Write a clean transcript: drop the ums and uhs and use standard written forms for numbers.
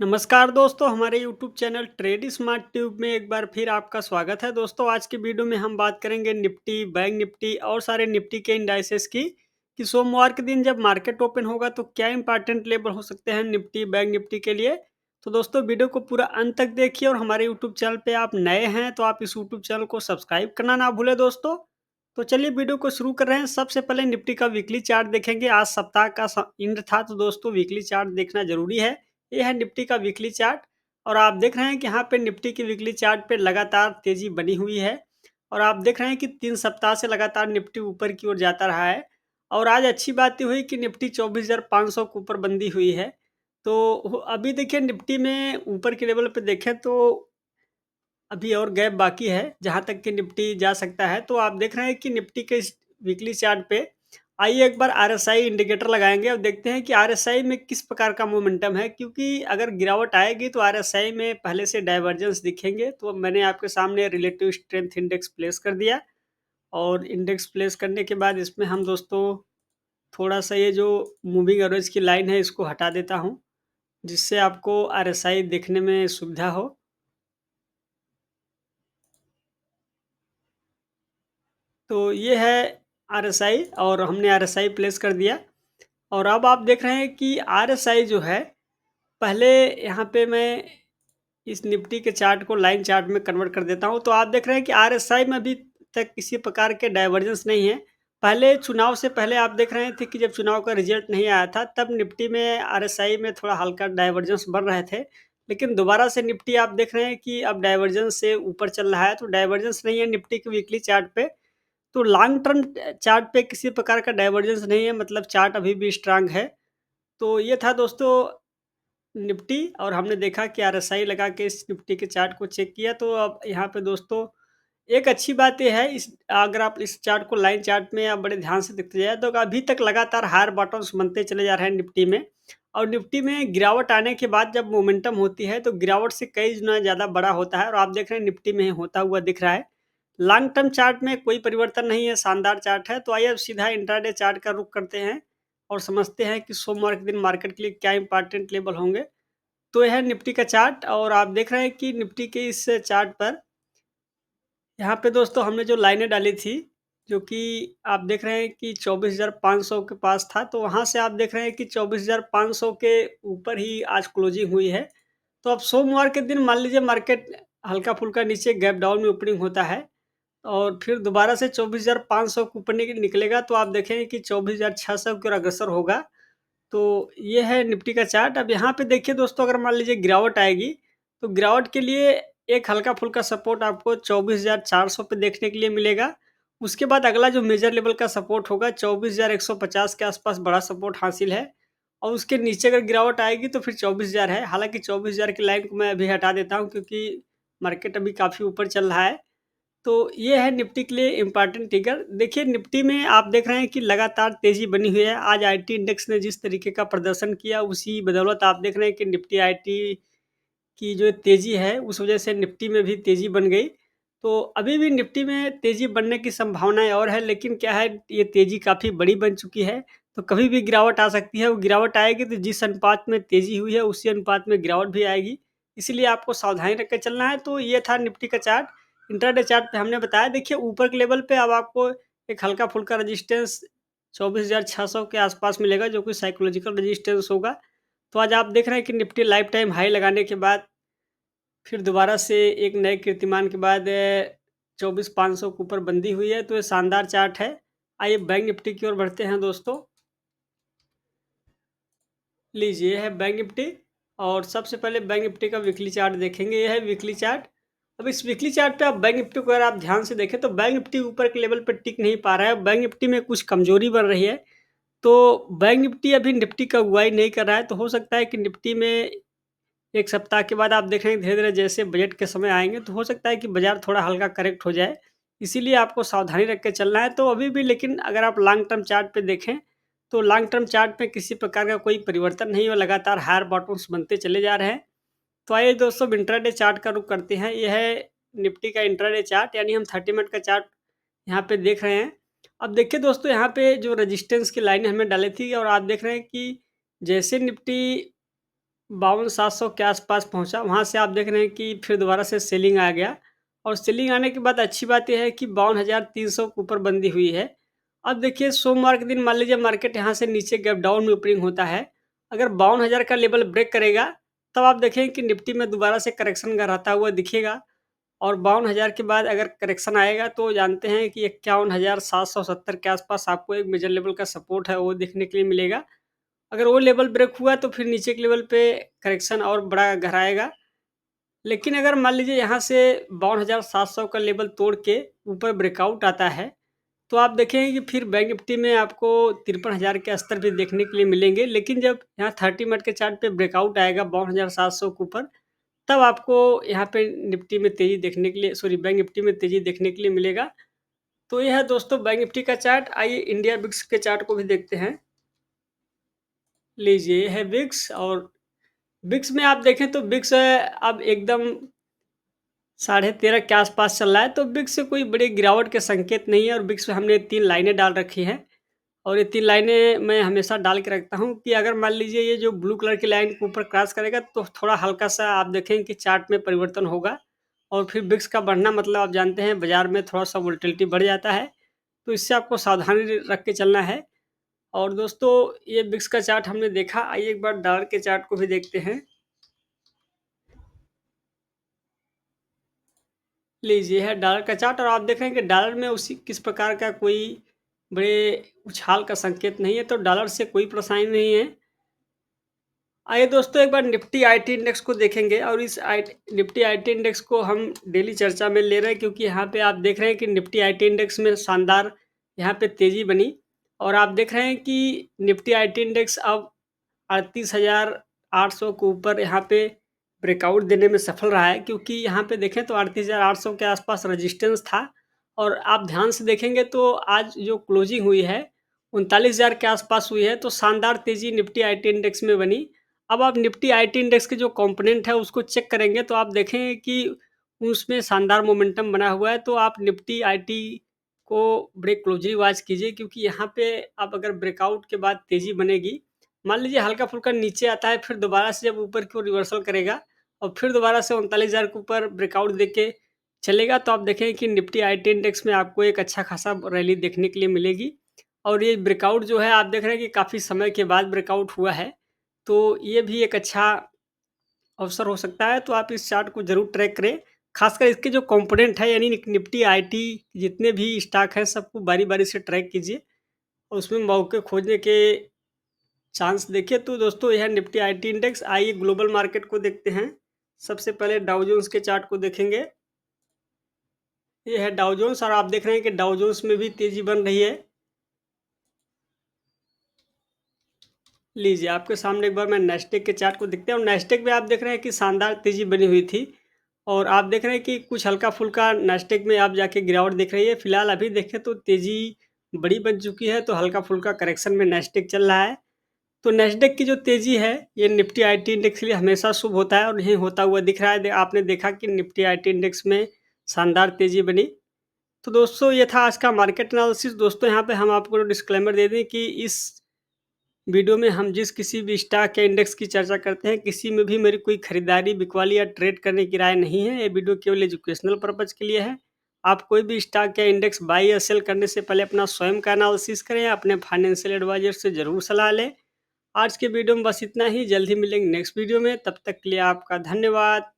नमस्कार दोस्तों, हमारे YouTube channel trade smart tube में एक बार फिर आपका स्वागत है। दोस्तों, आज की वीडियो में हम बात करेंगे निफ्टी, बैंक निफ्टी और सारे निफ्टी के इंडाइसेस की कि सोमवार के दिन जब मार्केट ओपन होगा तो क्या इंपॉर्टेंट लेवल हो सकते हैं निफ्टी, बैंक निफ्टी के लिए। तो दोस्तों, वीडियो को पूरा अंत तक देखिए और हमारे यूट्यूब चैनल पे आप नए हैं तो आप इस यूट्यूब चैनल को सब्सक्राइब करना ना भूलें दोस्तों। तो चलिए वीडियो को शुरू कर रहे हैं। सबसे पहले निफ्टी का वीकली चार्ट देखेंगे। आज सप्ताह का एंड था तो दोस्तों वीकली चार्ट देखना जरूरी है। ये है निफ्टी का वीकली चार्ट और आप देख रहे हैं कि यहाँ पे निफ्टी की वीकली चार्ट पे लगातार तेजी बनी हुई है और आप देख रहे हैं कि 3 सप्ताह से लगातार निफ्टी ऊपर की ओर जाता रहा है। और आज अच्छी बात ये हुई कि निफ्टी 24,500 के ऊपर बंदी हुई है। तो अभी देखिए निफ्टी में ऊपर के लेवल पे देखें तो अभी और गैप बाकी है जहाँ तक कि निफ्टी जा सकता है। तो आप देख रहे हैं कि निफ्टी के इस वीकली चार्ट पे आइए एक बार आरएसआई इंडिकेटर लगाएंगे और देखते हैं कि आरएसआई में किस प्रकार का मोमेंटम है, क्योंकि अगर गिरावट आएगी तो आरएसआई में पहले से डाइवर्जेंस दिखेंगे। तो अब मैंने आपके सामने रिलेटिव स्ट्रेंथ इंडेक्स प्लेस कर दिया और इंडेक्स प्लेस करने के बाद इसमें हम दोस्तों थोड़ा सा ये जो मूविंग एवरेज की लाइन है इसको हटा देता हूँ, जिससे आपको आरएसआई देखने में सुविधा हो। तो ये है आरएसआई और हमने आरएसआई प्लेस कर दिया और अब आप देख रहे हैं कि आरएसआई जो है, पहले यहाँ पे मैं इस निफ्टी के चार्ट को लाइन चार्ट में कन्वर्ट कर देता हूँ। तो आप देख रहे हैं कि आरएसआई में अभी तक किसी प्रकार के डाइवर्जेंस नहीं है। पहले चुनाव से पहले आप देख रहे थे कि जब चुनाव का रिजल्ट नहीं आया था तब निफ्टी में आरएसआई में थोड़ा हल्का डाइवर्जेंस बन रहे थे। लेकिन दोबारा से निफ्टी आप देख रहे हैं कि अब डाइवर्जेंस से ऊपर चल रहा है। तो डाइवर्जेंस नहीं है निफ्टी के वीकली चार्ट पे। तो लॉन्ग टर्म चार्ट पे किसी प्रकार का डाइवर्जेंस नहीं है, मतलब चार्ट अभी भी स्ट्रांग है। तो ये था दोस्तों निफ्टी और हमने देखा कि आरएसआई लगा के इस निफ्टी के चार्ट को चेक किया। तो अब यहाँ पे दोस्तों एक अच्छी बात ये है, इस अगर आप इस चार्ट को लाइन चार्ट में आप बड़े ध्यान से देखते जाए तो अभी तक लगातार हायर बॉटम्स बनते चले जा रहे हैं निफ्टी में। और निफ्टी में गिरावट आने के बाद जब मोमेंटम होती है तो गिरावट से कई गुना ज़्यादा बड़ा होता है और आप देख रहे हैं निफ्टी में होता हुआ दिख रहा है। लॉन्ग टर्म चार्ट में कोई परिवर्तन नहीं है, शानदार चार्ट है। तो आइए अब सीधा इंट्राडे चार्ट का रुख करते हैं और समझते हैं कि सोमवार के दिन मार्केट के लिए क्या इंपॉर्टेंट लेवल होंगे। तो यह है निफ्टी का चार्ट और आप देख रहे हैं कि निफ्टी के इस चार्ट पर यहाँ पे दोस्तों हमने जो लाइनें डाली थी, जो कि आप देख रहे हैं कि 24,500 के पास था, तो वहाँ से आप देख रहे हैं कि 24,500 के ऊपर ही आज क्लोजिंग हुई है। तो अब सोमवार के दिन मान लीजिए मार्केट हल्का-फुल्का नीचे गैप डाउन में ओपनिंग होता है और फिर दोबारा से 24,500 के ऊपर निकलेगा तो आप देखेंगे कि 24,600 की ओर अग्रसर होगा। तो ये है निफ्टी का चार्ट। अब यहाँ पे देखिए दोस्तों, अगर मान लीजिए गिरावट आएगी, तो गिरावट के लिए एक हल्का-फुल्का सपोर्ट आपको 24,400 पे देखने के लिए मिलेगा। उसके बाद अगला जो मेजर लेवल का सपोर्ट होगा 24,150 के आसपास बड़ा सपोर्ट हासिल है और उसके नीचे अगर गिरावट आएगी तो फिर 24,000 है। हालाँकि 24,000 की लाइन को मैं अभी हटा देता हूँ क्योंकि मार्केट अभी काफ़ी ऊपर चल रहा है। तो ये है निफ्टी के लिए इम्पोर्टेंट ट्रिगर। देखिए निफ्टी में आप देख रहे हैं कि लगातार तेज़ी बनी हुई है। आज आईटी इंडेक्स ने जिस तरीके का प्रदर्शन किया उसी बदौलत आप देख रहे हैं कि निफ्टी आईटी की जो तेज़ी है उस वजह से निफ्टी में भी तेज़ी बन गई। तो अभी भी निफ्टी में तेज़ी बनने की संभावनाएँ और है, लेकिन क्या है, ये तेज़ी काफ़ी बड़ी बन चुकी है। तो कभी भी गिरावट आ सकती है। वो गिरावट आएगी तो जिस अनुपात में तेज़ी हुई है उसी अनुपात में गिरावट भी आएगी। इसलिए आपको सावधानी रख के चलना है। तो ये था निफ्टी का चार्ट। इंट्राडे चार्ट पे हमने बताया, देखिए ऊपर के लेवल पे अब आपको एक हल्का-फुल्का रेजिस्टेंस 24,600 के आसपास मिलेगा जो कि साइकोलॉजिकल रेजिस्टेंस होगा। तो आज आप देख रहे हैं कि निफ्टी लाइफ टाइम हाई लगाने के बाद फिर दोबारा से एक नए कीर्तिमान के बाद 24,500 के ऊपर बंदी हुई है। तो ये शानदार चार्ट है। आइए बैंक निफ्टी की ओर बढ़ते हैं दोस्तों। लीजिए ये है बैंक निफ्टी और सबसे पहले बैंक निफ्टी का वीकली चार्ट देखेंगे। ये है वीकली चार्ट। अब इस वीकली चार्ट पे आप बैंक निफ्टी को अगर आप ध्यान से देखें तो बैंक निफ्टी ऊपर के लेवल पे टिक नहीं पा रहा है। बैंक निफ्टी में कुछ कमजोरी बन रही है। तो बैंक निफ्टी अभी निफ्टी का अगुवाई नहीं कर रहा है। तो हो सकता है कि निफ्टी में 1 सप्ताह के बाद आप देखेंगे धीरे-धीरे जैसे बजट के समय आएँगे तो हो सकता है कि बाज़ार थोड़ा हल्का करेक्ट हो जाए। इसीलिए आपको सावधानी रख के चलना है। तो अभी भी लेकिन अगर आप लॉन्ग टर्म चार्ट पे देखें, तो लॉन्ग टर्म चार्ट पे किसी प्रकार का कोई परिवर्तन नहीं है और लगातार हायर बॉटम्स बनते चले जा रहे हैं। तो आइए दोस्तों इंट्राडे चार्ट का रुख करते हैं। ये है निफ्टी का इंट्राडे चार्ट, यानी हम 30 मिनट का चार्ट यहाँ पे देख रहे हैं। अब देखिए दोस्तों, यहाँ पे जो रेजिस्टेंस की लाइनें हमने डाली थी और आप देख रहे हैं कि जैसे निफ्टी 52,700 के आसपास पहुँचा। वहाँ से आप देख रहे हैं कि फिर दोबारा से सेलिंग आ गया और सेलिंग आने के बाद अच्छी बात ये है कि 52,300 के ऊपर बंदी हुई है। अब देखिए सोमवार के दिन मान लीजिए मार्केट यहाँ से नीचे गैप डाउन में ओपनिंग होता है। अगर 52,000 का लेवल ब्रेक करेगा, तब आप देखेंगे कि निफ्टी में दोबारा से करेक्शन गहराता हुआ दिखेगा और 52,000 के बाद अगर करेक्शन आएगा तो जानते हैं कि 51,770 के आसपास आपको एक मेजर लेवल का सपोर्ट है वो देखने के लिए मिलेगा। अगर वो लेवल ब्रेक हुआ तो फिर नीचे के लेवल पे करेक्शन और बड़ा गहराएगा। लेकिन अगर मान लीजिए यहाँ से 52,700 का लेवल तोड़ के ऊपर ब्रेकआउट आता है, तो आप देखेंगे कि फिर बैंक निफ्टी में आपको 53,000 के स्तर भी देखने के लिए मिलेंगे। लेकिन जब यहाँ 30 मिनट के चार्ट पे ब्रेकआउट आएगा 52,700 के ऊपर, तब आपको यहाँ पे निफ्टी में तेज़ी देखने के लिए सॉरी बैंक निफ्टी में तेज़ी देखने के लिए मिलेगा। तो ये है दोस्तों बैंक निफ्टी का चार्ट। आइए इंडिया विक्स के चार्ट को भी देखते हैं। लीजिए ये है विक्स और विक्स में आप देखें तो विक्स अब एकदम 13.5 के आसपास चल रहा है, तो विक्स से कोई बड़ी गिरावट के संकेत नहीं है और विक्स में हमने 3 लाइनें डाल रखी हैं और ये 3 लाइनें मैं हमेशा डाल के रखता हूँ कि अगर मान लीजिए ये जो ब्लू कलर की लाइन के ऊपर क्रॉस करेगा तो थोड़ा हल्का-सा आप देखेंगे कि चार्ट में परिवर्तन होगा और फिर विक्स का बढ़ना मतलब आप जानते हैं बाज़ार में थोड़ा-सा वोलेटिलिटी बढ़ जाता है, तो इससे आपको सावधानी रख के चलना है। और दोस्तों ये विक्स का चार्ट हमने देखा, आइए एक बार डॉलर के चार्ट को भी देखते हैं। लीजिए है डॉलर का चार्ट और आप देख रहे हैं कि डॉलर में उसी किस प्रकार का कोई बड़े उछाल का संकेत नहीं है, तो डॉलर से कोई परेशानी नहीं है। आइए दोस्तों एक बार निफ्टी आईटी इंडेक्स को देखेंगे और इस निफ्टी आईटी इंडेक्स को हम डेली चर्चा में ले रहे हैं क्योंकि यहाँ पे आप देख रहे हैं कि निफ्टी आईटी इंडेक्स में शानदार यहाँ पे तेज़ी बनी और आप देख रहे हैं कि निफ्टी आईटी इंडेक्स अब 38,800 के ऊपर यहाँ पे ब्रेकआउट देने में सफल रहा है क्योंकि यहाँ पे देखें तो 38,800 के आसपास रेजिस्टेंस था और आप ध्यान से देखेंगे तो आज जो क्लोजिंग हुई है 39,000 के आसपास हुई है, तो शानदार तेज़ी निफ्टी आईटी इंडेक्स में बनी। अब आप निफ्टी आईटी इंडेक्स के जो कंपोनेंट है उसको चेक करेंगे तो आप देखेंगे कि उसमें शानदार मोमेंटम बना हुआ है, तो आप निफ्टी आईटी को बड़े क्लोजली वॉच कीजिए क्योंकि यहाँ पे आप अगर ब्रेकआउट के बाद तेज़ी बनेगी, मान लीजिए हल्का-फुल्का नीचे आता है फिर दोबारा से जब ऊपर की ओर रिवर्सल करेगा और फिर दोबारा से 39,000 के ऊपर ब्रेकआउट देके चलेगा, तो आप देखेंगे कि निफ्टी आईटी इंडेक्स में आपको एक अच्छा खासा रैली देखने के लिए मिलेगी। और ये ब्रेकआउट जो है आप देख रहे हैं कि काफ़ी समय के बाद ब्रेकआउट हुआ है, तो ये भी एक अच्छा अवसर हो सकता है, तो आप इस चार्ट को ज़रूर ट्रैक करें। ख़ासकर इसके जो कंपोनेंट है यानी निफ्टी आईटी जितने भी स्टॉक हैं सबको बारी-बारी से ट्रैक कीजिए और उसमें मौके खोजने के चांस देखिए। तो दोस्तों यह है निफ्टी आईटी इंडेक्स। आइए ग्लोबल मार्केट को देखते हैं। सबसे पहले डाउ जोन्स के चार्ट को देखेंगे। ये है डाउ जोन्स और आप देख रहे हैं कि डाउ जोन्स में भी तेज़ी बन रही है। लीजिए, आपके सामने एक बार मैं नेस्टेक के चार्ट को देखते हैं और नेस्टेक में आप देख रहे हैं कि शानदार तेज़ी बनी हुई थी और आप देख रहे हैं कि कुछ हल्का-फुल्का नेस्टेक में आप जाके गिरावट दिख रही है। फिलहाल अभी देखें तो तेज़ी बड़ी बन चुकी है, तो हल्का-फुल्का करेक्शन में नेस्टेक चल रहा है। तो नेस्डेक की जो तेज़ी है, ये निफ्टी आईटी इंडेक्स के लिए हमेशा शुभ होता है और यही होता हुआ दिख रहा है। आपने देखा कि निफ्टी आईटी इंडेक्स में शानदार तेज़ी बनी। तो दोस्तों ये था आज का मार्केट एनालिसिस। दोस्तों यहाँ पे हम आपको डिस्क्लेमर दे दें कि इस वीडियो में हम जिस किसी भी स्टॉक या इंडेक्स की चर्चा करते हैं, किसी में भी मेरी कोई खरीदारी, बिकवाली या ट्रेड करने की राय नहीं है। ये वीडियो केवल एजुकेशनल पर्पज़ के लिए है। आप कोई भी स्टॉक या इंडेक्स बाय या सेल करने से पहले अपना स्वयं का एनालिसिस करें, अपने फाइनेंशियल एडवाइज़र से ज़रूर सलाह लें। आज के वीडियो में बस इतना ही, जल्द ही मिलेंगे नेक्स्ट वीडियो में, तब तक के लिए आपका धन्यवाद।